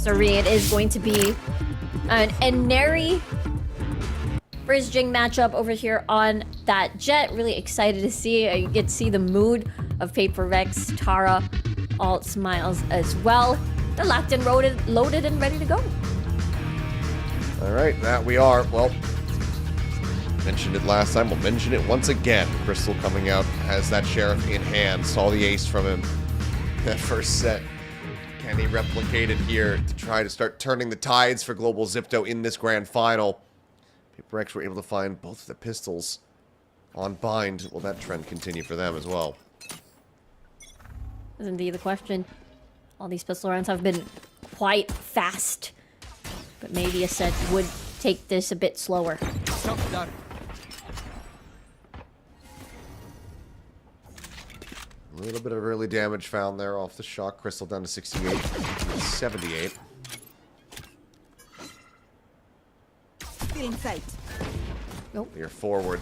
Three. It is going to be an Neri versus Jing matchup over here on that Jet. Really excited to see. You get to see the mood of PRX, Tara, all smiles as well. They're locked and loaded and ready to go. All right, that we are. Well, mentioned it last time. We'll mention it once again. Crystal coming out has that Sheriff in hand. Saw the ace from him that first set. Can he replicate it here to try to start turning the tides for Global Zipto in this grand final? PRX were able to find both of the pistols on bind. Will that trend continue for them as well? That's indeed the question. All these pistol rounds have been quite fast, but maybe ASCENT would take this a bit slower. A little bit of early damage found there off the shock. Crystal down to 68, 78. In sight. Nope. You're forward.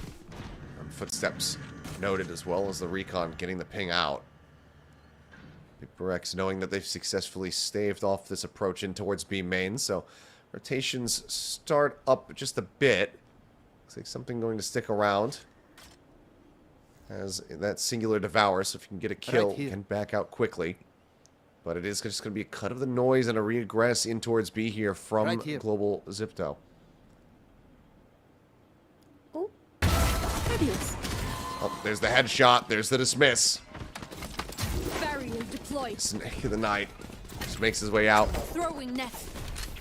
Footsteps noted as well as the recon getting the ping out. PRX knowing that they've successfully staved off this approach in towards B main, so rotations start up just a bit. Looks like something going to stick around. As that singular devour, so if you can get a kill, you can back out quickly. But it is just going to be a cut of the noise and a regress in towards B here from Global Zipto. Oh. Oh, there's the headshot. There's the dismiss. Barrier deployed. Snake of the night. Just makes his way out. Throwing net.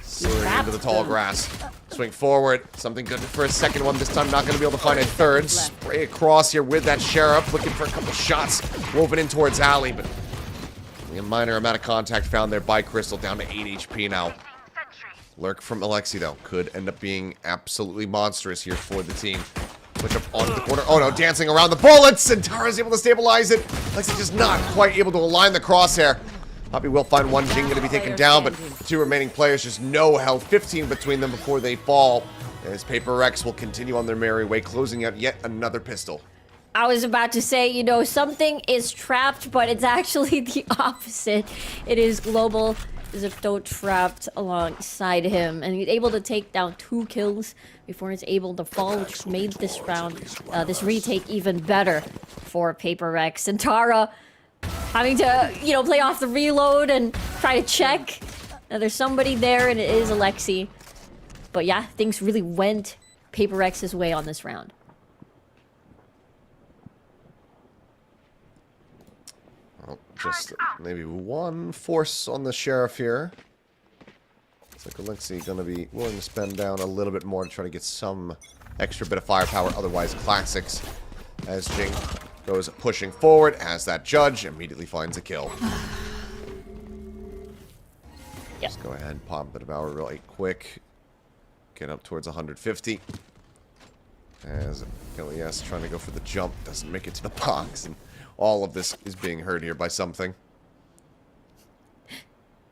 Soaring into the tall grass. Swing forward. Something good for a second one. This time not going to be able to find a third. Spray across here with that Sheriff. Looking for a couple shots. Woven in towards Alley, but only a minor amount of contact found there by Crystal. Down to 8 HP now. Lurk from Alexi, though, could end up being absolutely monstrous here for the team. Switch up onto the corner. Oh, no. Dancing around the bullets. And Tara's able to stabilize it. Alexi just not quite able to align the crosshair. Poppy will find one. Jing going to be taken down, but two remaining players, just no health. 15 between them before they fall. As PRX will continue on their merry way, closing out yet another pistol. I was about to say, you know, something is trapped, but it's actually the opposite. It is Global Zipto trapped alongside him, and he's able to take down 2 kills before he's able to fall, which made this round, this retake even better for PRX. And Tara having to, you know, play off the reload and try to check. Now there's somebody there, and it is Alexi. But yeah, things really went PRX's way on this round. Well, just maybe one force on the Sheriff here. Looks like Alexi going to be willing to spend down a little bit more to try to get some extra bit of firepower. Otherwise, classics as Jing goes pushing forward as that Judge immediately finds a kill. Yep. Just go ahead and pop the Devour really quick. Get up towards 150. As Elias trying to go for the jump, doesn't make it to the box. And all of this is being heard here by something.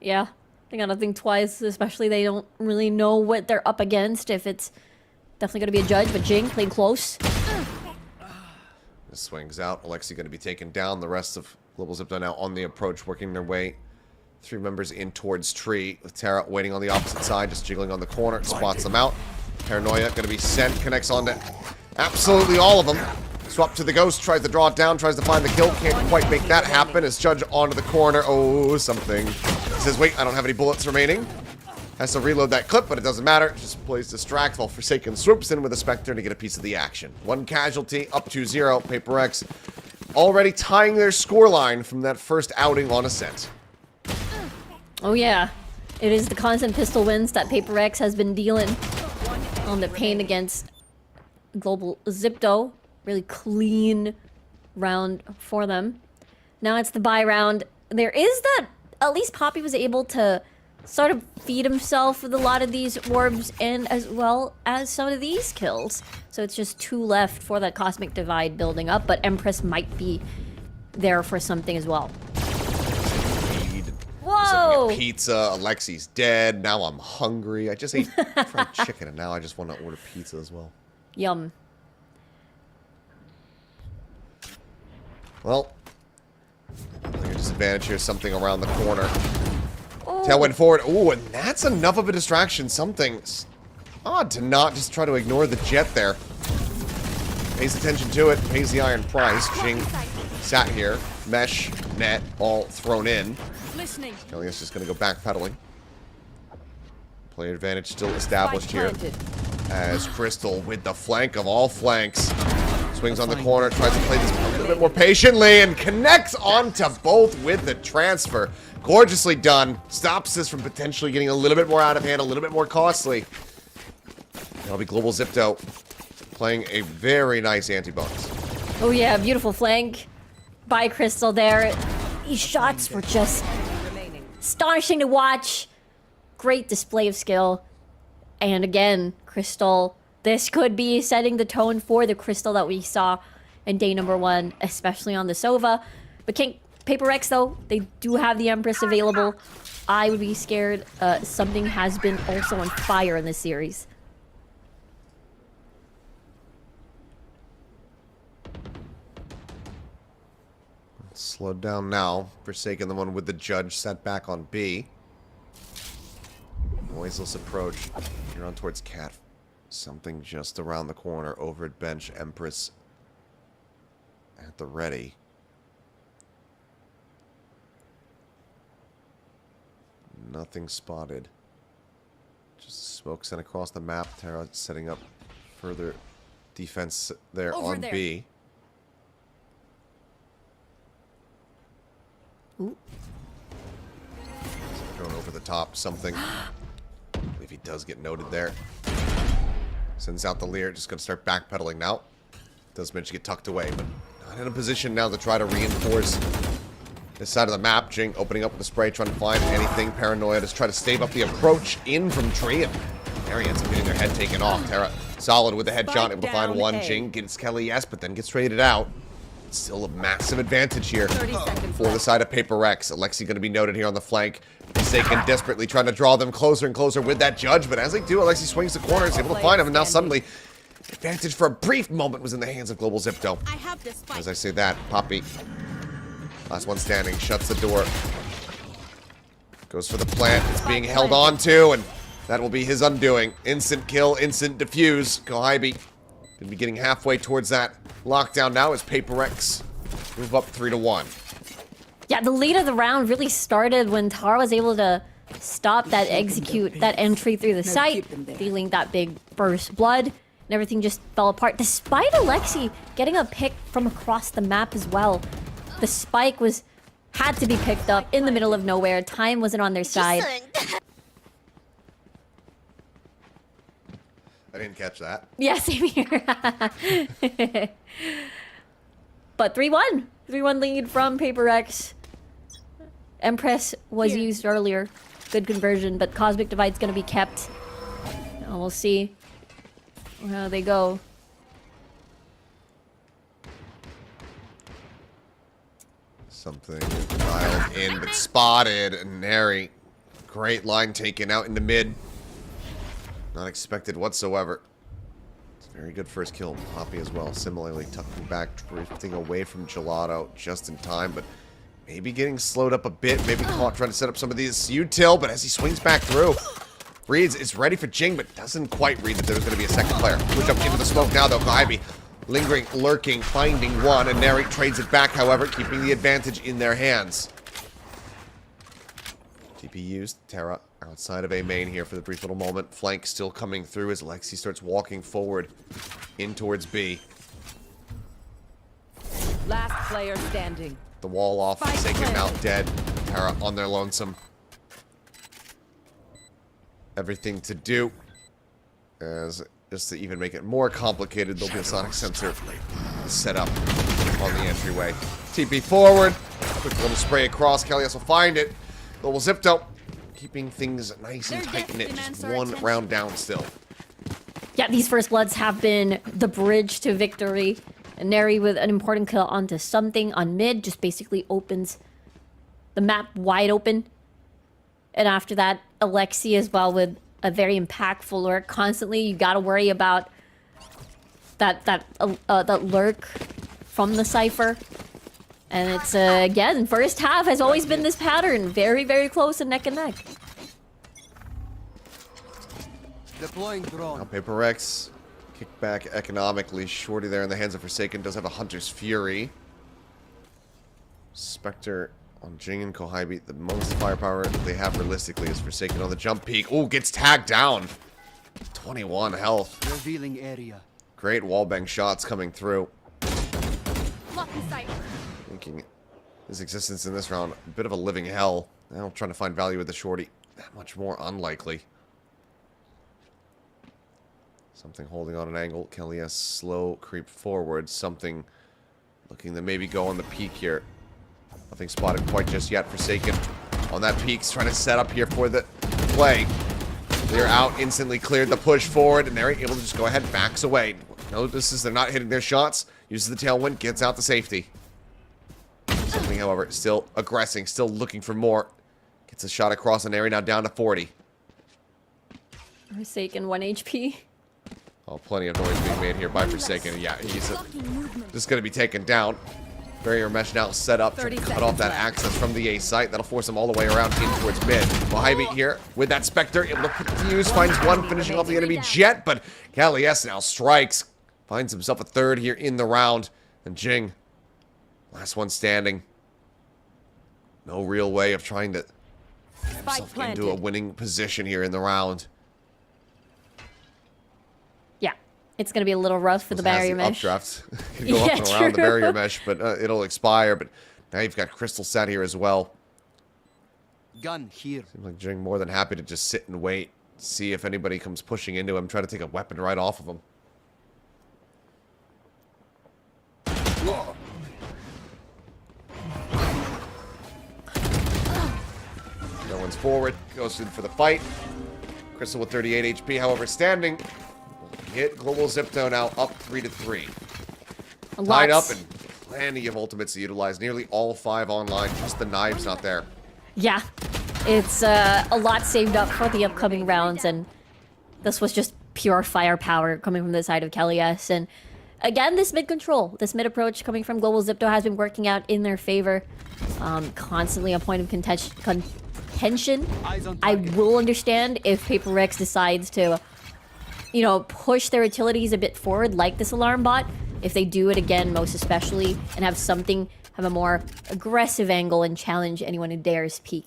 Yeah, they gotta think twice, especially they don't really know what they're up against. If it's definitely gonna be a Judge, but Jing playing close. This swings out. Alexi going to be taken down. The rest of Global Zipto now on the approach, working their way. 3 members in towards tree. With Tara waiting on the opposite side, just jiggling on the corner. Spots them out. Paranoia going to be sent. Connects on to absolutely all of them. Swap to the Ghost. Tries to draw it down. Tries to find the kill. Can't quite make that happen. As Judge onto the corner. Oh, something. He says, wait, I don't have any bullets remaining. Has to reload that clip, but it doesn't matter. Just plays Distract while Forsaken swoops in with a Spectre to get a piece of the action. 1 casualty, up 2-0. PRX already tying their scoreline from that first outing on ASCENT. Oh yeah, it is the constant pistol wins that PRX has been dealing on the pain against Global Zipto. Really clean round for them. Now it's the bye round. There is that, at least Poppy was able to sort of feed himself with a lot of these orbs and as well as some of these kills. So it's just 2 left for that Cosmic Divide building up, but Empress might be there for something as well. Whoa! Pizza. Alexi's dead. Now I'm hungry. I just ate fried chicken and now I just want to order pizza as well. Yum. Well, I think a disadvantage here. Something around the corner. Oh! Tail went forward. Ooh, and that's enough of a distraction. Something's odd to not just try to ignore the jet there. Pays attention to it, pays the iron price. Jing sat here. Mesh, net, all thrown in. Listening. Kelly's just going to go backpedaling. Player advantage still established here. As Crystal with the flank of all flanks. Swings on the corner, tries to play this a little bit more patiently, and connects onto both with the transfer. Gorgeously done. Stops this from potentially getting a little bit more out of hand, a little bit more costly. That'll be Global Zipto playing a very nice anti-bonus. Oh yeah, beautiful flank by Crystal there. These shots were just astonishing to watch. Great display of skill. And again, Crystal, this could be setting the tone for the Crystal that we saw in day number 1, especially on the Sova. But PRX though, they do have the Empress available. I would be scared something has been also on fire in this series. Slowed down now. Forsaken, the one with the judge, set back on B. Noiseless approach. You're on towards Cat. Something just around the corner. Over at bench. Empress at the ready. Nothing spotted. Just smoke sent across the map. Terra setting up further defense there Over on there. B. Ooh. Going over the top, something. I believe he does get noted there. Sends out the Lear, just gonna start backpedaling now. Does manage to get tucked away, but not in a position now to try to reinforce this side of the map. Jing opening up with the spray, trying to find anything. Paranoia just try to stave up the approach in from Tree, and Terry ends up getting their head taken off. Terra solid with the headshot, able to find one. Jing gets Kelly, yes, but then gets traded out. Still a massive advantage here for the side of PRX. Alexi going to be noted here on the flank. Forsaken desperately trying to draw them closer and closer with that judge, but as they do, Alexi swings the corner, is able to find him, and now suddenly, advantage for a brief moment was in the hands of Global Zipto. I have this fight. As I say that, Poppy, last one standing, shuts the door. Goes for the plant, it's being held on to, and that will be his undoing. Instant kill, instant defuse. Kohibi gonna be getting halfway towards that lockdown now as PRX move up 3-1. Yeah, the lead of the round really started when Tara was able to stop that execute, that entry through the site, dealing that big burst blood, and everything just fell apart, despite Alexi getting a pick from across the map as well. The spike had to be picked up in the middle of nowhere. Time wasn't on their side. I didn't catch that. Yeah, same here. But 3-1. 3-1 lead from PRX. Empress was used earlier. Good conversion, but Cosmic Divide's gonna be kept. And we'll see how they go. Something dialed in, but spotted. And Neri, great line taken out in the mid. Not expected whatsoever. It's a very good first kill. Poppy as well. Similarly, tucking back, drifting away from Gelato just in time, but maybe getting slowed up a bit. Maybe caught trying to set up some of these util, but as he swings back through, reads is ready for Jing, but doesn't quite read that there's going to be a second player. Push up into the smoke now, though. Kohibi lingering, lurking, finding one, and Neri trades it back, however, keeping the advantage in their hands. TP used. Terra outside of A main here for the brief little moment. Flank still coming through as Lexi starts walking forward in towards B. Last player standing. The wall off, Forsaken now dead. Terra on their lonesome. Everything to do. As just to even make it more complicated, there'll be a sonic sensor set up on the entryway. TP forward. Quick little spray across. Kellyas will find it. Global Zipto keeping things nice and tight knit. Just one round down still. Yeah, these first bloods have been the bridge to victory. And Neri with an important kill onto something on mid just basically opens the map wide open. And after that, Alexi as well with a very impactful lurk. Constantly, you gotta worry about that lurk from the Cypher. And it's, again, first half has always been this pattern. Very, very close and neck. Deploying drone. Now PRX, kick back economically. Shorty there in the hands of Forsaken does have a Hunter's Fury. Spectre on Jing and Kohibi. The most firepower they have realistically is Forsaken on the jump peak. Ooh, gets tagged down. 21 health. Revealing area. Great wallbang shots coming through. Blocking sight. Making his existence in this round a bit of a living hell. Now trying to find value with the Shorty. That much more unlikely. Something holding on an angle. Kelly has slow creep forward. Something looking to maybe go on the peak here. Nothing spotted quite just yet. Forsaken on that peak. Trying to set up here for the play. They're out. Instantly cleared the push forward. And they're able to just go ahead. Backs away. Notices they're not hitting their shots. Uses the tailwind. Gets out to safety. Something, however, still aggressing. Still looking for more. Gets a shot across an area. Now down to 40. Forsaken 1 HP. Oh, plenty of noise being made here by Forsaken. Yeah, he's just going to be taken down. Barrier mesh now set up to cut off that access from the A site. That'll force him all the way around in towards mid. Wahhabi here with that Spectre, able to put the fuse, finds one, finishing off the enemy jet, but Kalias now strikes. Finds himself a third here in the round. And Jing, last one standing. No real way of trying to get himself into a winning position here in the round. Yeah, it's going to be a little rough for the barrier mesh. Updraft can go up and around the barrier mesh, but it'll expire. But now you've got Crystal sat here as well. Gun here. Seems like Jing more than happy to just sit and wait, see if anybody comes pushing into him, try to take a weapon right off of him. No one's forward. Goes in for the fight. Crystal with 38 HP, however, standing. Hit Global Zipto now up 3-3. Tied up and plenty of ultimates to utilize. Nearly all 5 online. Just the knives not there. Yeah, it's a lot saved up for the upcoming rounds, and this was just pure firepower coming from the side of Kalias. And again, this mid control, this mid approach coming from Global Zipto has been working out in their favor. Constantly a point of contention. I will understand if PRX decides to, you know, push their utilities a bit forward, like this alarm bot. If they do it again, most especially, and have something, have a more aggressive angle and challenge anyone who dares peek.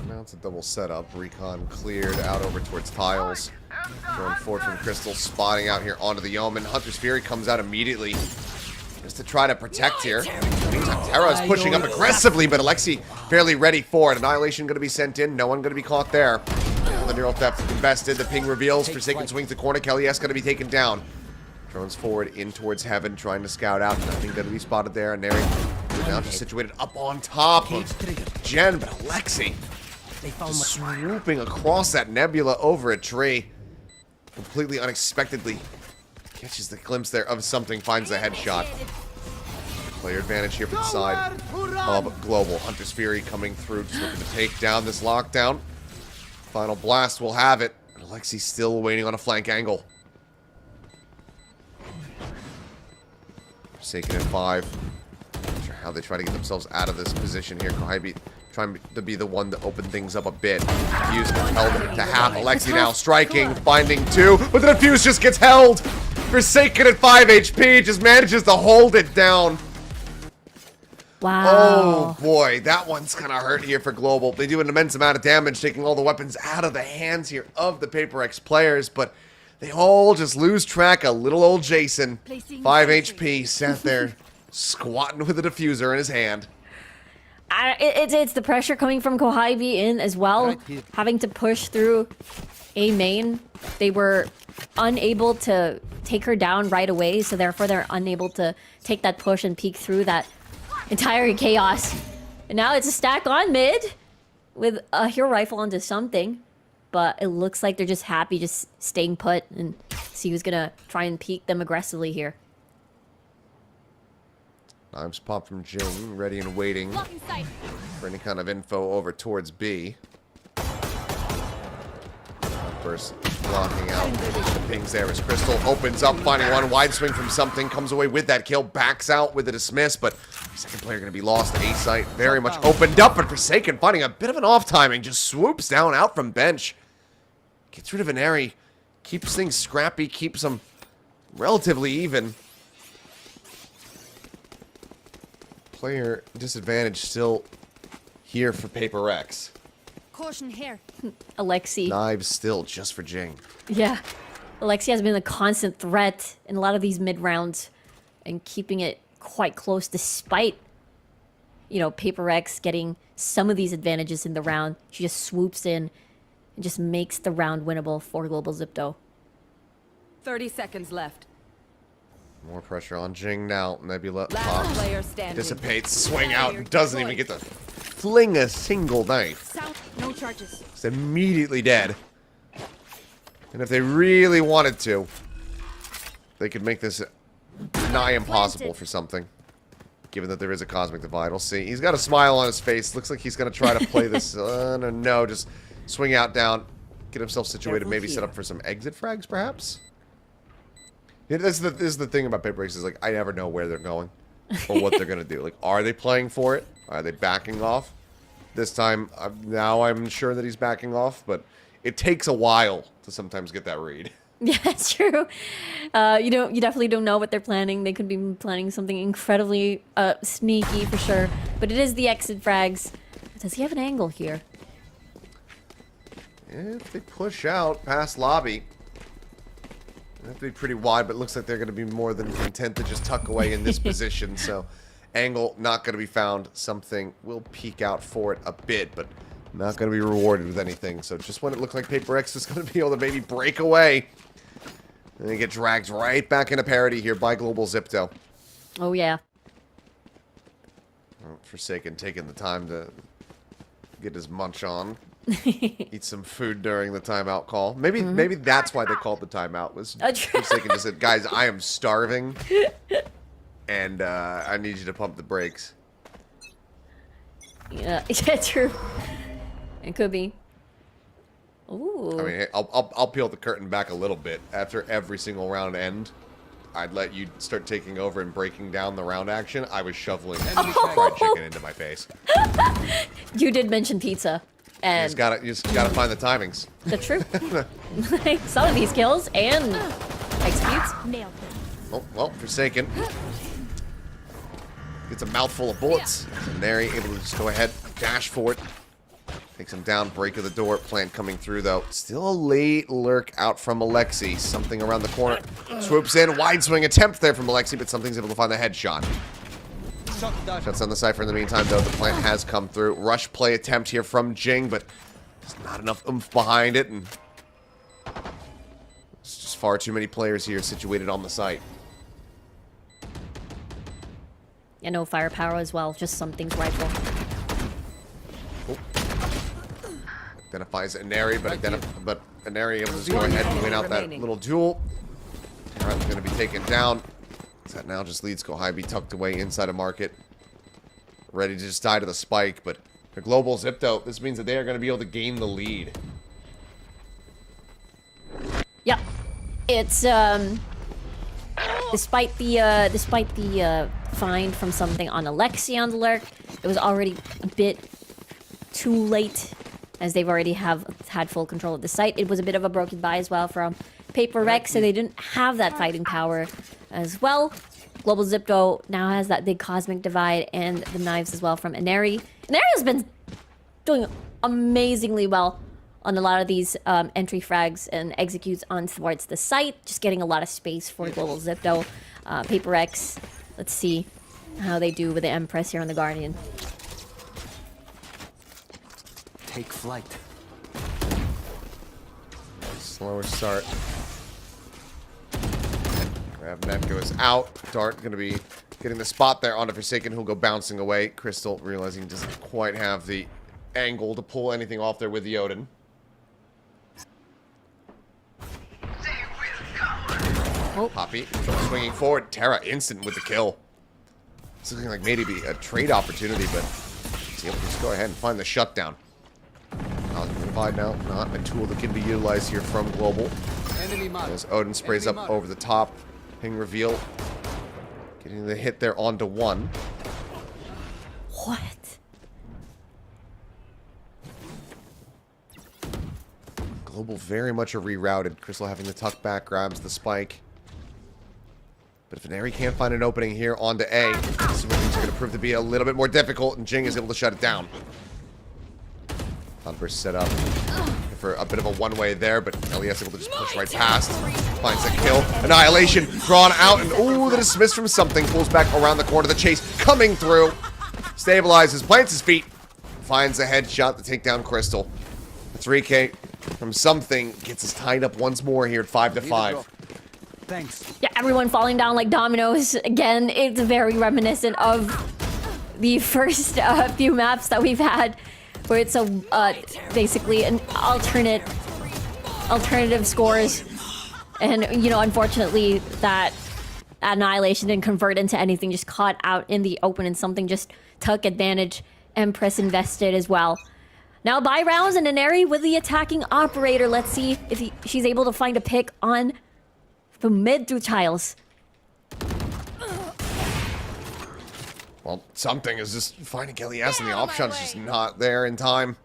Now it's a double setup. Recon cleared out over towards tiles. Going forward from Crystal, spotting out here onto the Yeoman. Hunter's Fury comes out immediately just to try to protect here. Meantime, Terra is pushing up aggressively, but Alexi fairly ready for it. Annihilation going to be sent in. No one going to be caught there. The neural theft invested. The ping reveals. Forsaken swings the corner. Kelly's going to be taken down. Drones forward in towards heaven, trying to scout out. Nothing going to be spotted there. And Neri now just situated up on top of Jen, but Alexi just swooping across that nebula over a tree. Completely unexpectedly catches the glimpse there of something, finds the headshot. Player advantage here for the side of Global. Hunter's Fury coming through, just looking to take down this lockdown. Final blast will have it. And Alexi's still waiting on a flank angle. Forsaken at 5. Not sure how they try to get themselves out of this position here. Kohibi trying to be the one to open things up a bit. Fuse held to half. Alexi now striking, finding 2, but the defuse just gets held. Forsaken at 5 HP, just manages to hold it down. Wow. Oh boy, that one's gonna hurt here for Global. They do an immense amount of damage, taking all the weapons out of the hands here of the PRX players, but they all just lose track of little old Jason. 5 HP, sat there squatting with a diffuser in his hand. It's the pressure coming from Kohibi in as well, having to push through a main. They were unable to take her down right away, so therefore they're unable to take that push and peek through that entire chaos. And now it's a stack on mid with a hero rifle onto something, but it looks like they're just happy just staying put and see who's gonna try and peek them aggressively here. Knives pop from Jing, ready and waiting for any kind of info over towards B. First blocking out the pings there as Crystal opens up, finding one wide swing from something, comes away with that kill, backs out with a dismiss, but second player going to be lost. A site very much opened up, but Forsaken finding a bit of an off timing, just swoops down out from bench. Gets rid of an Airy, keeps things scrappy, keeps them relatively even. Player disadvantage still here for PRX. Caution here. Alexi. Knives still just for Jing. Yeah. Alexi has been a constant threat in a lot of these mid-rounds and keeping it quite close despite, you know, PRX getting some of these advantages in the round. She just swoops in and just makes the round winnable for Global Zipto. 30 seconds left. More pressure on Jing now. Nebula Last pops, player standing. dissipates, swing out, and doesn't even get to fling a single knife. South, no charges. It's immediately dead. And if they really wanted to, they could make this nigh impossible for something. Given that there is a cosmic divide. We'll see. He's got a smile on his face. Looks like he's going to try to play this. No, just swing out down. Get himself situated. Maybe set up for some exit frags, perhaps? Yeah, this is the thing about PRX is, like, I never know where they're going. Or what they're going to do. Like, are they playing for it? Are they backing off? This time, now I'm sure that he's backing off. But it takes a while to sometimes get that read. Yeah, it's true. You definitely don't know what they're planning. They could be planning something incredibly sneaky for sure. But it is the exit frags. Does he have an angle here? If they push out past lobby, they have to be pretty wide, but it looks like they're going to be more than content to just tuck away in this position. So, angle not going to be found. Something will peek out for it a bit, but not going to be rewarded with anything. So, just when it looked like PRX is going to be able to maybe break away, and they get dragged right back into parity here by Global Zipto. Oh, yeah. Forsaken taking the time to get his munch on. Eat some food during the timeout call. Maybe that's why they called the timeout. Was Forsaken just said, "Guys, I am starving, and I need you to pump the brakes." Yeah, yeah, true. It could be. Ooh. I mean, hey, I'll peel the curtain back a little bit. After every single round end, I'd let you start taking over and breaking down the round action. I was shoveling fried chicken into my face. You did mention pizza. And You just gotta find the timings. the truth. Some of these kills and executes. Nailed it. Oh, well, Forsaken gets a mouthful of bullets. Nary able to just go ahead, dash for it. Takes him down, break of the door. Plant coming through, though. Still a late lurk out from Alexi. Something around the corner. Swoops in. Wide swing attempt there from Alexi, but something's able to find the headshot. Shuts down the Cypher in the meantime, though. The plant has come through. Rush play attempt here from Jing, but there's not enough oomph behind it, and it's just far too many players here situated on the site. And no firepower as well, just something's rifle. Identifies Aneri, but Aneri able to just go ahead and win out that little duel. Terra's going to be taken down. That now just leads Kohibi tucked away inside a market. Ready to just die to the spike, but for Global Zipto, this means that they are going to be able to gain the lead. Yep. It's despite the find from something on Alexi on the lurk, it was already a bit too late, as they've already had full control of the site. It was a bit of a broken buy as well from PRX, so they didn't have that fighting power as well. Global Zipto now has that big cosmic divide and the knives as well from Aneri. Aneri has been doing amazingly well on a lot of these entry frags and executes on towards the site, just getting a lot of space for Global Zipto. PRX, let's see how they do with the Empress here on the Guardian. Take flight. Slower start. Net goes out. Dart going to be getting the spot there onto Forsaken, who'll go bouncing away. Crystal realizing he doesn't quite have the angle to pull anything off there with the Odin. Oh. Poppy swinging forward. Terra instant with the kill. It's looking like maybe a trade opportunity, but he's able to just go ahead and find the shutdown. identified now. Not a tool that can be utilized here from Global. Enemy mark. As Odin sprays up over the top. Ping reveal. Getting the hit there onto one. What? Global very much a rerouted. Crystal having the tuck back, grabs the spike. But if Veneri can't find an opening here onto A, this is where things are going to prove to be a little bit more difficult, and Jing is able to shut it down. Cloudburst set up for a bit of a one-way there, but LES able to just push right past. Finds a kill. Annihilation drawn out, and ooh, the dismiss from something. Pulls back around the corner. The chase coming through. Stabilizes, plants his feet. Finds a headshot to take down Crystal. The 3K from something gets us tied up once more here at 5-5. Thanks. Yeah, everyone falling down like dominoes. Again, it's very reminiscent of the first few maps that we've had, where it's a basically an alternative scores, and you know, unfortunately, that Annihilation didn't convert into anything, just caught out in the open, and something just took advantage. Empress invested as well. Now buy rounds and Inari with the attacking operator. Let's see if she's able to find a pick on from mid through tiles. Well, something is just finding LES, and the option's just not there in time.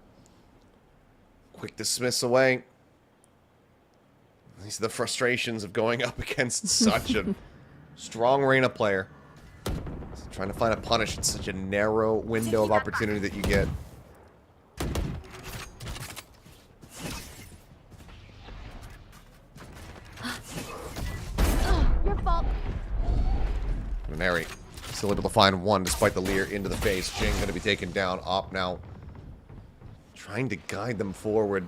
Quick dismiss away. These are the frustrations of going up against such a strong Reyna player. Trying to find a punish in such a narrow window of opportunity that you get. Your fault. Neri still able to find one despite the leer into the face. Jing going to be taken down. Op now trying to guide them forward.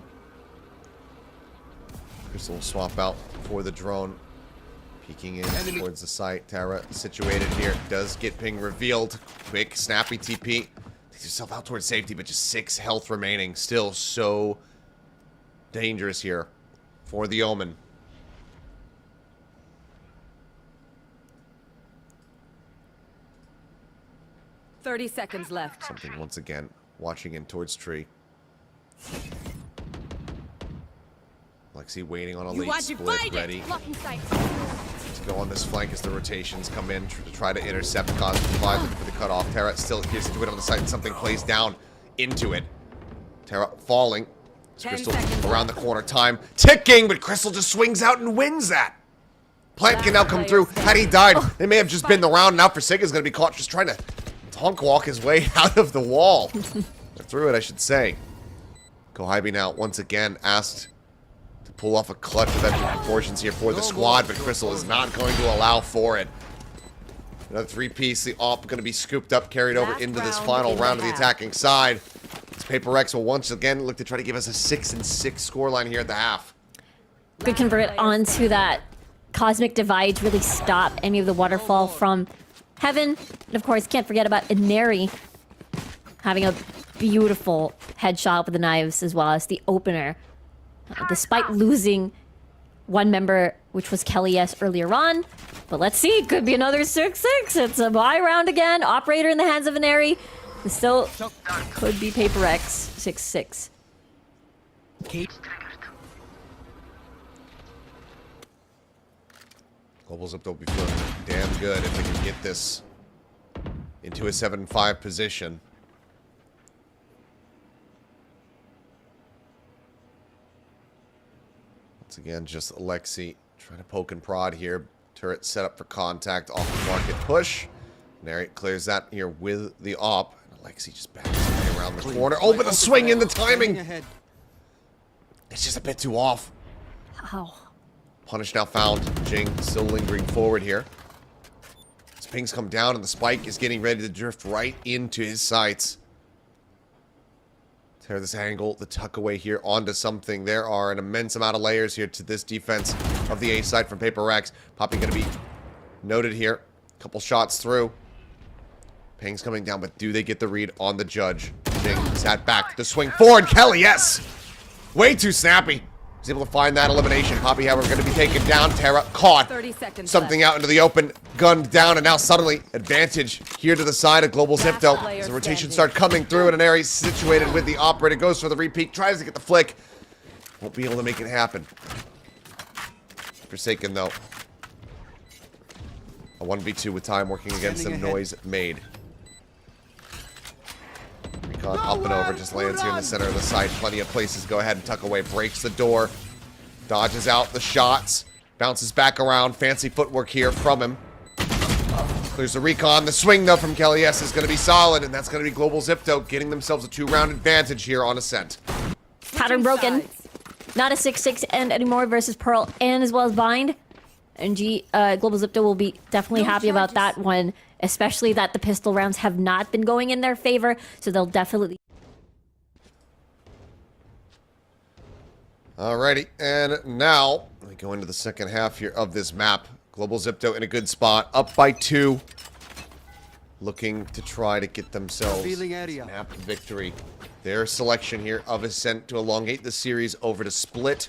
Crystal will swap out for the drone. Peeking in towards the site. Tara situated here. Does get ping revealed. Quick, snappy TP. Takes herself out towards safety, but just 6 health remaining. Still so dangerous here for the Omen. "30 seconds left. Something once again watching in towards tree. Lexi waiting on a late split, ready to go on this flank as the rotations come in to try to intercept Cosmic Divide, looking for the cutoff. Terra still appears to do it on the site, and something plays down into it. Terra falling. Crystal around the corner, time ticking, but Crystal just swings out and wins that. Plant can now come through. Had he died, they may have just been the round. Now Forsaken's going to be caught just trying to tonk walk his way out of the wall. Or through it, I should say. Kohibi now once again asked to pull off a clutch of epic proportions here for the squad, but Crystal is not going to allow for it. Another 3-piece, the AWP going to be scooped up, carried over into this final round of the attacking side. This PRX will once again look to try to give us a 6-6 scoreline here at the half. Good convert onto that Cosmic Divide to really stop any of the waterfall from Heaven. And of course, can't forget about Inari having a beautiful headshot with the knives as well as the opener. Despite losing one member, which was Kelly S earlier on. But let's see, could be another 6-6. It's a buy round again. Operator in the hands of Inari. Still could be PRX 6-6. Global Zip will be feeling damn good if they can get this into a 7-5 position. Once again, just Alexi trying to poke and prod here. Turret set up for contact off the market push. Narrate clears that here with the AWP. And Alexi just backs away around the corner. Oh, but the swing in the timing! It's just a bit too off. Wow. Punish now found. Jing still lingering forward here. His pings come down and the spike is getting ready to drift right into his sights. Tear this angle, the tuck away here onto something. There are an immense amount of layers here to this defense of the A side from PRX. Poppy going to be noted here. Couple shots through. Pings coming down, but do they get the read on the judge? Jing sat back to swing forward. Kelly, yes! Way too snappy. He's able to find that elimination. Poppy, however, going to be taken down. Terra caught. 30 seconds Something left. out into the open, gunned down, and now suddenly advantage here to the side of Global Last Zipto. player As the rotation standing. start coming through in an area situated with the operator. Goes for the repeat, tries to get the flick. Won't be able to make it happen. Forsaken, though. A 1v2 with time working against them. Standing ahead. Noise made. Recon up and over, just lands here in the center of the site. Plenty of places to go ahead and tuck away. Breaks the door. Dodges out the shots. Bounces back around. Fancy footwork here from him. Clears the recon. The swing, though, from Kelly S is going to be solid, and that's going to be Global Zipto getting themselves a 2-round advantage here on Ascent. Pattern broken. Sides. Not a 6-6 end anymore versus Pearl and as well as Bind. And Global Zipto will be definitely happy about that one, especially that the pistol rounds have not been going in their favor, so they'll definitely... Alrighty, and now we go into the second half here of this map. Global Zipto in a good spot, up by 2. Looking to try to get themselves Revealing area. map victory. Their selection here of Ascent to elongate the series over to Split.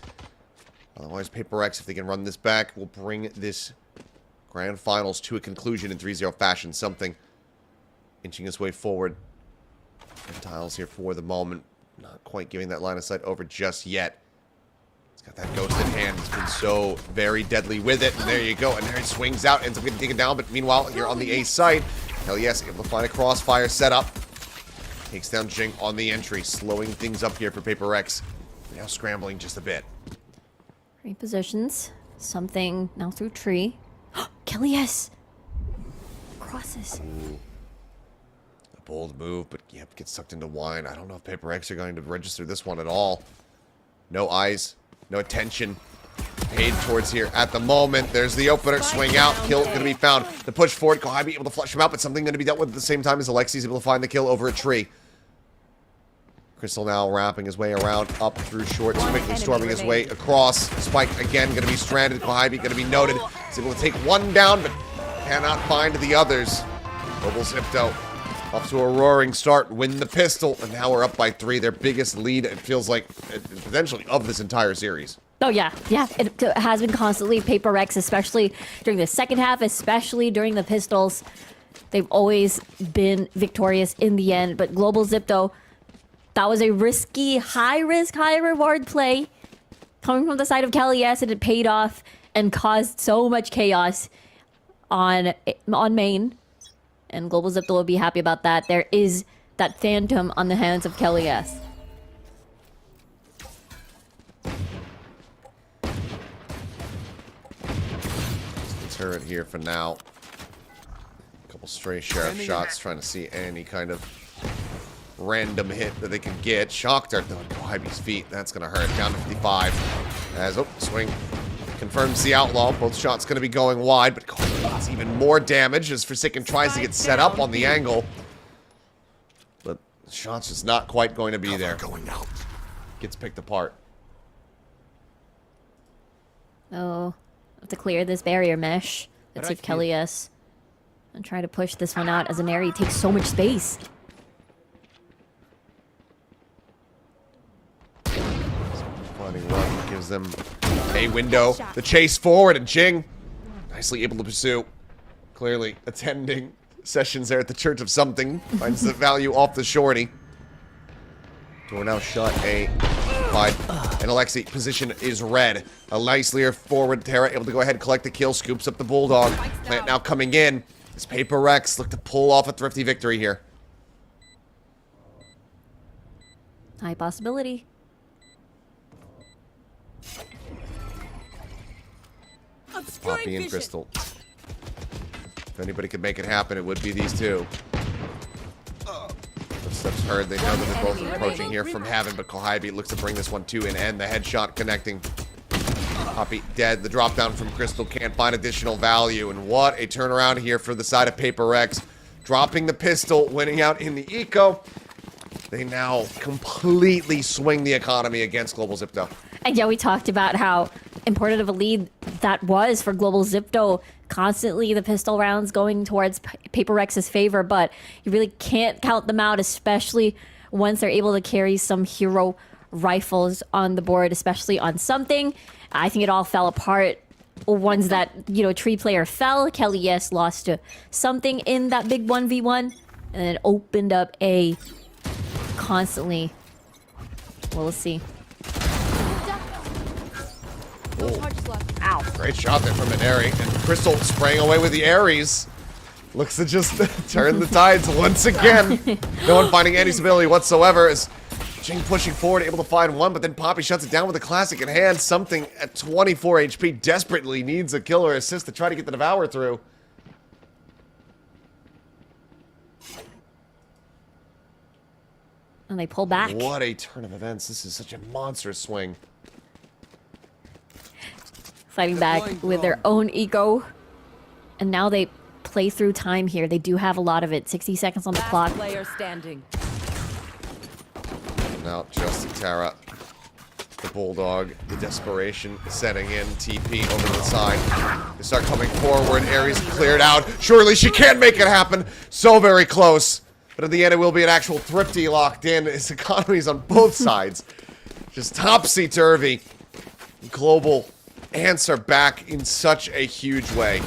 Otherwise, PRX, if they can run this back, will bring this grand finals to a conclusion in 3-0 fashion. Something inching its way forward. Tiles here for the moment. Not quite giving that line of sight over just yet. He's got that ghost in hand. He's been so very deadly with it. And there you go. And there he swings out. Ends up getting taken down. But meanwhile, here on the A side, hell yes, able to find a crossfire setup. Takes down Jing on the entry. Slowing things up here for PRX. Now scrambling just a bit. Repositions. Something now through tree. Kelly, yes! Crosses. A bold move, but yep, gets sucked into wine. I don't know if PRX are going to register this one at all. No eyes, no attention paid towards here at the moment. There's the opener, swing out, kill going to be found. The push forward, Kohai be able to flush him out, but something going to be dealt with at the same time as Alexi's able to find the kill over a tree. Crystal now wrapping his way around, up through short, quickly storming his way across. Spike again going to be stranded. Kohai going to be noted. He's able to take one down, but cannot find the others. Global Zipto off to a roaring start, win the pistol, and now we're up by 3. Their biggest lead, it feels like, potentially of this entire series. Oh yeah, it has been constantly. PRX, especially during the second half, especially during the pistols. They've always been victorious in the end, but Global Zipto, that was a risky, high-risk, high-reward play coming from the side of Kelly S, and it paid off and caused so much chaos on main. And Global Zipto will be happy about that. There is that phantom on the hands of Kelly S. Turret here for now. A couple stray sheriff shots, trying to see any kind of random hit that they can get. Shock dart though, Kohaibi's feet. That's gonna hurt. Down to 55. As swing confirms the outlaw. Both shots gonna be going wide, but Kohaibi gets even more damage as Forsaken tries to get set up on the angle. But the shot's just not quite going to be there. Going out. Gets picked apart. Oh, have to clear this barrier mesh. Let's see if Kelly S and try to push this one out as an area takes so much space. Finding one gives them a window. The chase forward, and Jing nicely able to pursue. Clearly attending sessions there at the Church of Something. Finds the value off the shorty. Door now shut. And Alexi, position is red. A nice leer forward. Terra able to go ahead and collect the kill. Scoops up the Bulldog. Plant now coming in. This PRX look to pull off a thrifty victory here. High possibility. Poppy and Crystal. If anybody could make it happen, it would be these two. Footsteps heard. They know that they're both approaching here from heaven, but Kohaibi looks to bring this one to an end. The headshot connecting. Poppy dead. The drop down from Crystal can't find additional value. And what a turnaround here for the side of PRX. Dropping the pistol, winning out in the eco. They now completely swing the economy against Global Zipto. And yeah, we talked about how important of a lead that was for Global Zipto. Constantly the pistol rounds going towards PRX's favor, but you really can't count them out, especially once they're able to carry some hero rifles on the board, especially on something. I think it all fell apart. Ones that, you know, tree player fell. Kelly, yes, lost to something in that big 1v1. And then it opened up A constantly. Well, let's see. No charges left. Ow. Great shot there from Aneri. And Crystal spraying away with the Ares. Looks to just turn the tides once again. No one finding any stability whatsoever as Jing pushing forward, able to find one, but then Poppy shuts it down with a classic in hand. Something at 24 HP desperately needs a kill or assist to try to get the Devour through. And they pull back. What a turn of events. This is such a monstrous swing. Fighting back with their own eco. And now they play through time here. They do have a lot of it. 60 seconds on the clock. Last player standing. Now just Tara, the Bulldog, the desperation setting in. TP over to the side. They start coming forward. Ares cleared out. Surely she can make it happen. So very close. But in the end, it will be an actual thrifty locked in. It's economies on both sides. Just topsy-turvy. Global answer back in such a huge way.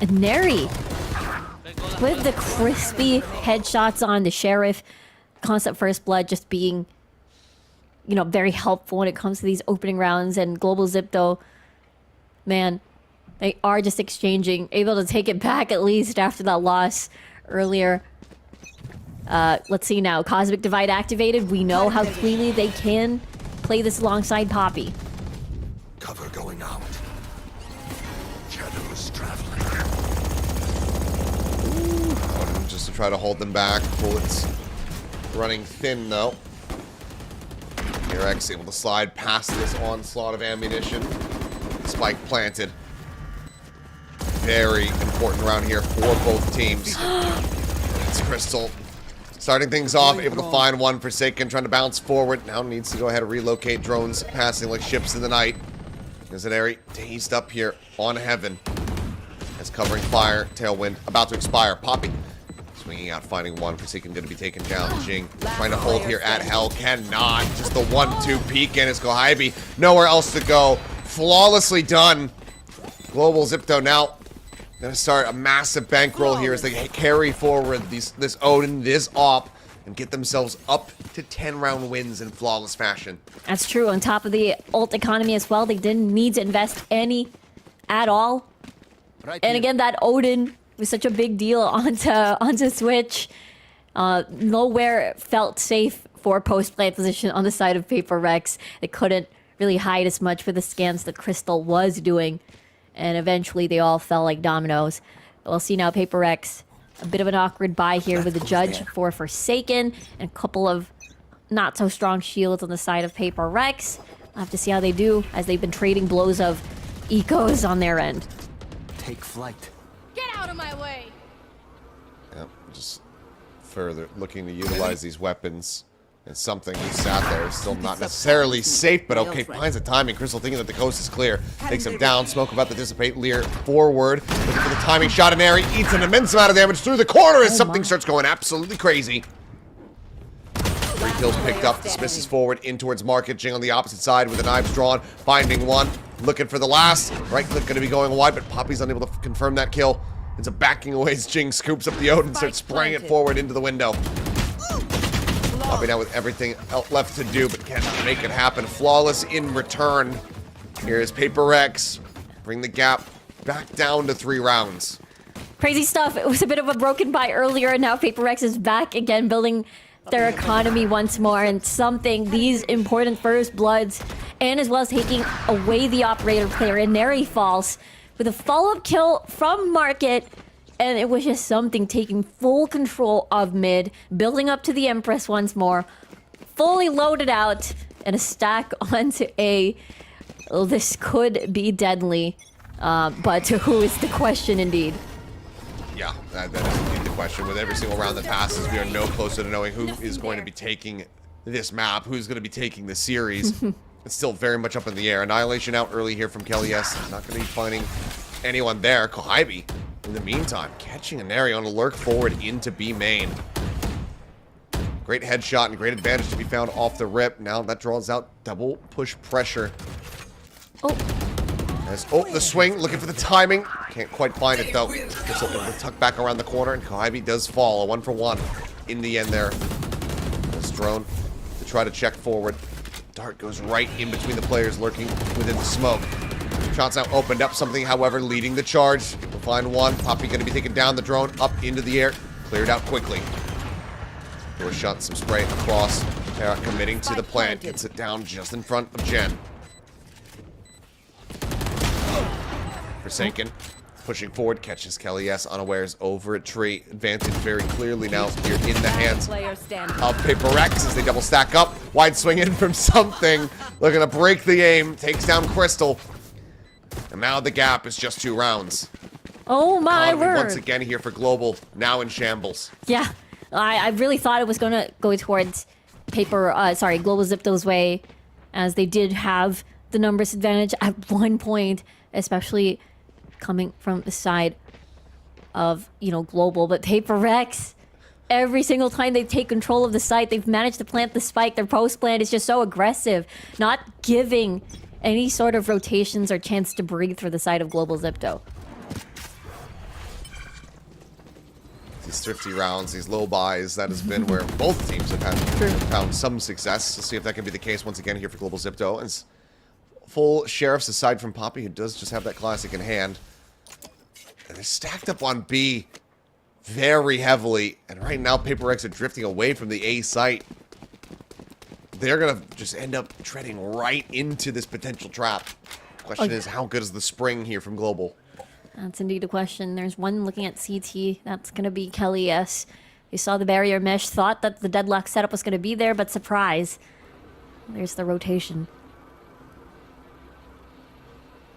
And Neri with the crispy headshots on the Sheriff. Concept First Blood just being, you know, very helpful when it comes to these opening rounds. And Global Zipto, man, they are just exchanging, able to take it back at least after that loss earlier. Let's see now. Cosmic Divide activated. We know how cleanly they can play this alongside Poppy. Cover going out. Shadows traveling. Just to try to hold them back. Bullets running thin, though. PRX able to slide past this onslaught of ammunition. Spike planted. Very important round here for both teams. It's Crystal starting things off, able to find one. Forsaken trying to bounce forward. Now needs to go ahead and relocate. Drones passing like ships in the night. There's an area dazed up here on Heaven. As covering fire. Tailwind about to expire. Poppy swinging out, finding one. Forsaken going to be taken down. Jing trying to hold here at Hell. Cannot. Just the 1-2 peek in. It's Kohibi. Nowhere else to go. Flawlessly done. Global Zipto now going to start a massive bankroll here as they carry forward this Odin, this op, and get themselves up to 10-round wins in flawless fashion. That's true. On top of the ult economy as well, they didn't need to invest any at all. Right And here. again, that Odin was such a big deal onto Switch. Nowhere felt safe for post-plant position on the side of PRX. They couldn't really hide as much for the scans that Crystal was doing. And eventually they all fell like dominoes. We'll see now PRX. A bit of an awkward buy here with the judge for Forsaken. And a couple of not so strong shields on the side of PRX. I'll have to see how they do as they've been trading blows of ecos on their end. Take flight. Get out of my way! Yep, just further looking to utilize these weapons. And something who sat there is still not necessarily safe, but okay, finds the timing. Crystal thinking that the coast is clear. Takes him down. Smoke about to dissipate. Lear forward. Looking for the timing shot. And Ari eats an immense amount of damage through the corner as something starts going absolutely crazy. 3 kills picked up. Dismisses forward in towards Market. Jing on the opposite side with the knives drawn. Finding one. Looking for the last. Right click going to be going wide, but Poppy's unable to confirm that kill. Ends up backing away as Jing scoops up the Odin, starts spraying it forward into the window. Poppy now with everything left to do, but cannot make it happen. Flawless in return. Here's PRX. Bring the gap back down to 3 rounds. Crazy stuff. It was a bit of a broken buy earlier, and now PRX is back again, building their economy once more. And something, these important first bloods, and as well as taking away the operator player, and Neri falls with a follow-up kill from Market. And it was just something taking full control of mid, building up to the Empress once more, fully loaded out, and a stack onto A. Well, this could be deadly, but who is the question indeed? Yeah, that is indeed the question. With every single round that passes, we are no closer to knowing who is going to be taking this map, who's going to be taking the series. It's still very much up in the air. Annihilation out early here from Kelly S. Not going to be finding anyone there. Kohibi, in the meantime, catching an area on a lurk forward into B main. Great headshot and great advantage to be found off the rip. Now that draws out double push pressure. Oh. The swing, looking for the timing. Can't quite find it, though. Gets a tuck back around the corner, and Koibi does fall. A 1-for-1 in the end there. This drone to try to check forward. Dart goes right in between the players lurking within the smoke. Shots now opened up, something, however, leading the charge. We'll find one. Poppy going to be taking down the drone up into the air. Cleared out quickly. There was shot some spray across. Terra committing to the plant. Gets it down just in front of Jen. Forsaken. Pushing forward. Catches Kelly S. unawares over a tree. Advantage very clearly now here in the hands of PRX as they double stack up. Wide swing in from something. Looking to break the aim. Takes down Crystal. And now the gap is just 2 rounds. Oh my word. Once again here for Global. Now in shambles. Yeah. I really thought it was going to go towards Global Zipto's way, as they did have the numbers advantage at one point, especially coming from the side of, Global. But PRX, every single time they take control of the site, they've managed to plant the spike. Their post plant is just so aggressive, not giving any sort of rotations or chance to breathe for the side of Global Zipto. These thrifty rounds, these low buys, that has been where both teams have found some success. Let's see if that can be the case once again here for Global Zipto. As full sheriffs aside from Poppy, who does just have that classic in hand. And they're stacked up on B very heavily. And right now, PRX are drifting away from the A site. They're going to just end up treading right into this potential trap. Question is, how good is the spring here from Global? That's indeed a question. There's one looking at CT. That's going to be Kelly S. You saw the barrier mesh, thought that the deadlock setup was going to be there, but surprise. There's the rotation.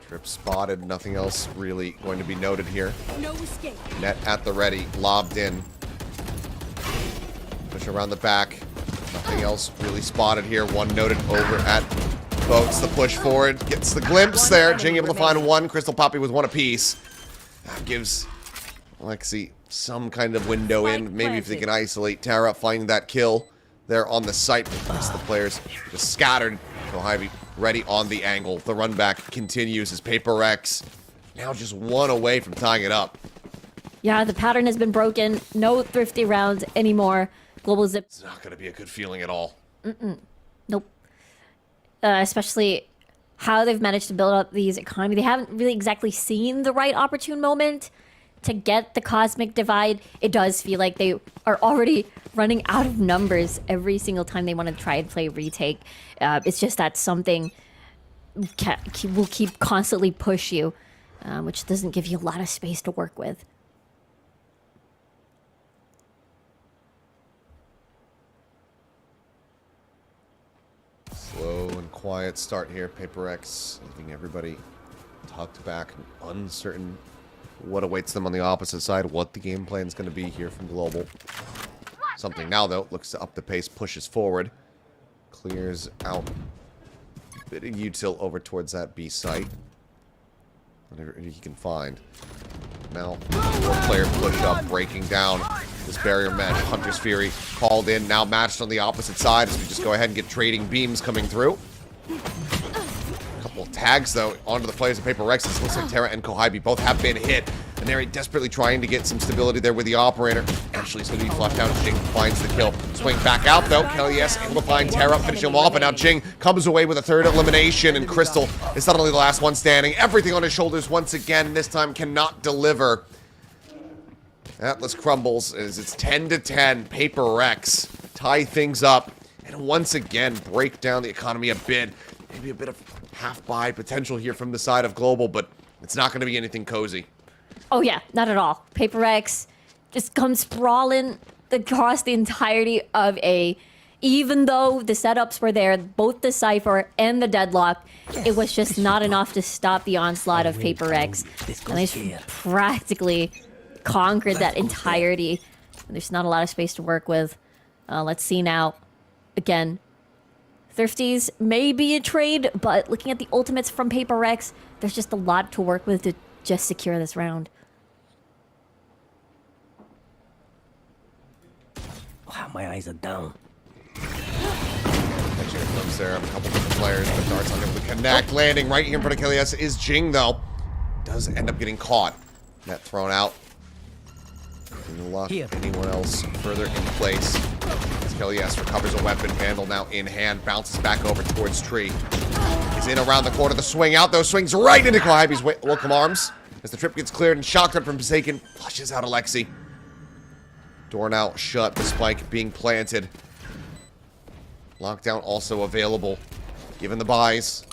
Trip spotted. Nothing else really going to be noted here. No escape. Net at the ready. Lobbed in. Push around the back. Nothing else really spotted here. One noted over at Boats. The push forward. Gets the glimpse there. Jing able to find one. Crystal Poppy with one apiece. That gives Lexi some kind of window in. Maybe if they can isolate Tara, find that kill there on the site. But the rest of the players just scattered. Koibi ready on the angle. The run back continues as PRX now just 1 away from tying it up. Yeah, the pattern has been broken. No thrifty rounds anymore. Global Zip. It's not going to be a good feeling at all. Nope. Especially how they've managed to build up these economy. They haven't really exactly seen the right opportune moment to get the cosmic divide. It does feel like they are already running out of numbers every single time they want to try and play retake. It's just that something will keep constantly push you, which doesn't give you a lot of space to work with. Slow and quiet start here. PRX leaving everybody tucked back and uncertain what awaits them on the opposite side, what the game plan is going to be here from Global. Something now, though, looks to up the pace, pushes forward, clears out a bit of util over towards that B site. Whatever he can find. Now, player push up, breaking down this barrier mesh. Hunter's Fury called in, now matched on the opposite side as we just go ahead and get trading beams coming through. A couple of tags, though, onto the players of PRX. It looks like Tara and Koibi both have been hit. And they're desperately trying to get some stability there with the operator. Actually, it's going to be flushed out. Jing finds the kill. Swing back out, though. Kelly S. able to find Tara, finishing him off. And now Jing comes away with a third elimination. And Crystal is suddenly the last one standing. Everything on his shoulders once again. This time cannot deliver. Atlas crumbles as it's 10-10. PRX tie things up. And once again, break down the economy a bit. Maybe a bit of half-buy potential here from the side of Global. But it's not going to be anything cozy. Oh yeah, not at all. PRX just comes sprawling across the entirety of A. Even though the setups were there, both the Cypher and the Deadlock, it was just not enough to stop the onslaught of PRX. And they practically conquered that entirety. There's not a lot of space to work with. Let's see now. Again, Thrifties may be a trade, but looking at the ultimates from PRX, there's just a lot to work with to just secure this round. Wow, my eyes are down. Catching a glimpse there of a couple different players, but darts unable to connect. Landing right here in front of Kilias is Jing, though. Does end up getting caught. Net thrown out. Any luck? Anyone else further in place? As Kilias recovers a weapon. Vandal now in hand. Bounces back over towards Tree. He's in around the corner. The swing out, though. Swings right into Kohibi's welcome arms. As the trip gets cleared and shotgun from Forsaken flushes out Alexi. Door now shut. The spike being planted. Lockdown also available. Given the buys.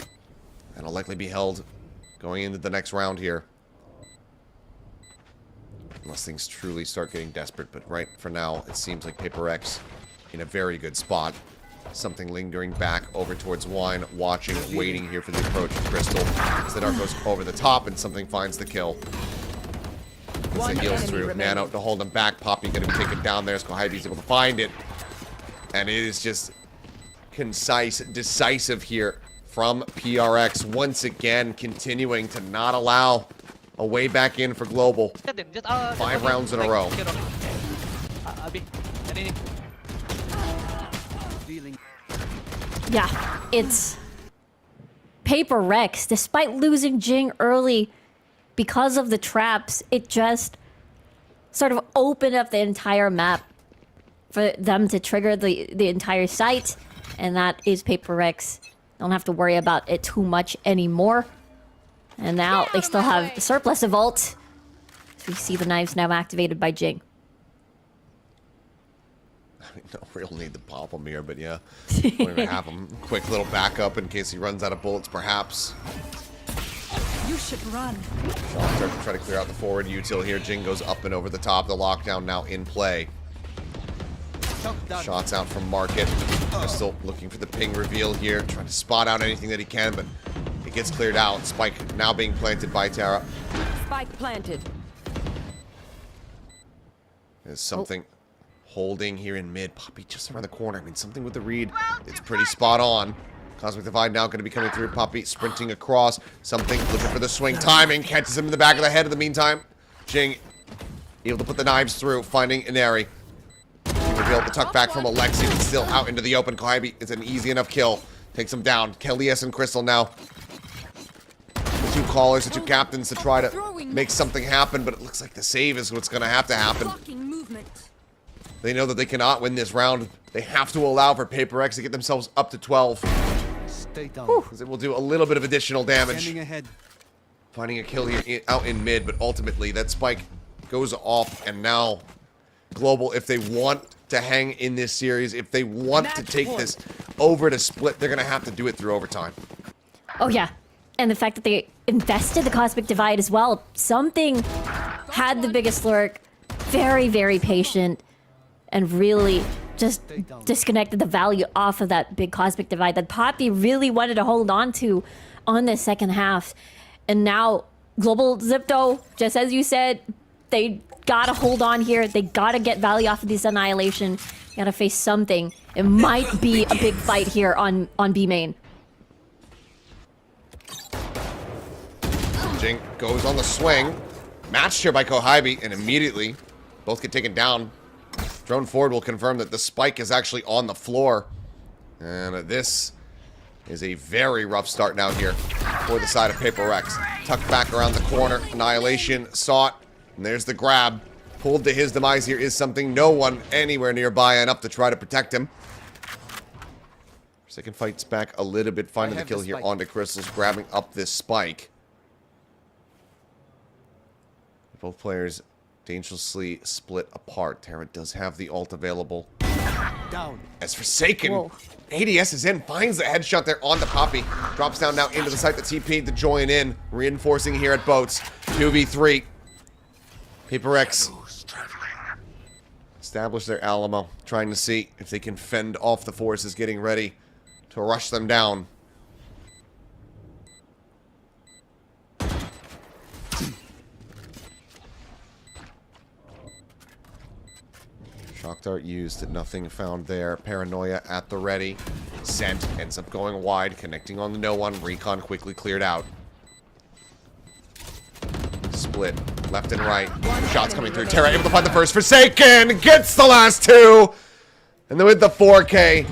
That'll likely be held going into the next round here. Unless things truly start getting desperate. But right for now, it seems like PRX in a very good spot. Something lingering back over towards Wine. Watching, waiting here for the approach of Crystal. As the dart goes over the top and something finds the kill. As it heals through. Nano to hold him back. Poppy going to be taken down there. Kohibi's able to find it. And it is just concise, decisive here from PRX. Once again, continuing to not allow a way back in for Global. 5 rounds in a row. Yeah, it's PRX. Despite losing Jing early because of the traps, it just sort of opened up the entire map for them to trigger the entire site, and that is PRX. Don't have to worry about it too much anymore. And now they still have the surplus of ult. So we see the knives now activated by Jing. I mean, no real need to pop him here, but yeah. We're gonna have him quick little backup in case he runs out of bullets, perhaps. You should run. Sean starts to try to clear out the forward util here. Jing goes up and over the top. The lockdown now in play. Shots out from Market. Still looking for the ping reveal here. Trying to spot out anything that he can, but it gets cleared out. Spike now being planted by Tara. Spike planted. There's something holding here in mid. Poppy just around the corner. I mean, something with the read. It's pretty spot on. Cosmic Divide now going to be coming through. Poppy sprinting across. Something looking for the swing. Timing. Catches him in the back of the head in the meantime. Jing able to put the knives through. Finding Inari. Revealed the tuck back from Alexi. But still out into the open. Kohibi is an easy enough kill. Takes him down. Kilias and Crystal now. The two callers, the two captains to try to make something happen. But it looks like the save is what's going to have to happen. They know that they cannot win this round. They have to allow for PRX to get themselves up to 12. Stay down. Because it will do a little bit of additional damage. Standing ahead. Finding a kill here out in mid, but ultimately that spike goes off, and now Global, if they want to hang in this series, if they want to take this over to split, they're going to have to do it through overtime. Oh yeah, and the fact that they invested the Cosmic Divide as well. Something had the biggest lurk, very, very patient, and really just disconnected the value off of that big Cosmic Divide that Poppy really wanted to hold on to on the second half. And now Global Zipto, just as you said, they gotta hold on here. They gotta get value off of this Annihilation. Gotta face something. It might be a big fight here on B main. Jing goes on the swing. Matched here by Kohibi, and immediately both get taken down. Drone forward will confirm that the spike is actually on the floor. And this is a very rough start now here for the side of PRX. Tucked back around the corner. Annihilation sought. And there's the grab. Pulled to his demise here is something no one anywhere nearby enough to try to protect him. Second fights back a little bit, finding the kill here onto Crystals, grabbing up this spike. Both players dangerously split apart. Tara does have the ult available. Down. As Forsaken, ADS is in, finds the headshot there on the Poppy. Drops down now into the site. The TP to join in, reinforcing here at Boats. 2v3. PRX establish their Alamo, trying to see if they can fend off the forces getting ready to rush them down. Shock dart used, nothing found there. Paranoia at the ready. Ascent ends up going wide, connecting on the no one. Recon quickly cleared out. Split left and right. Shots coming through. Terra able to find the first. Forsaken gets the last two. And then with the 4K,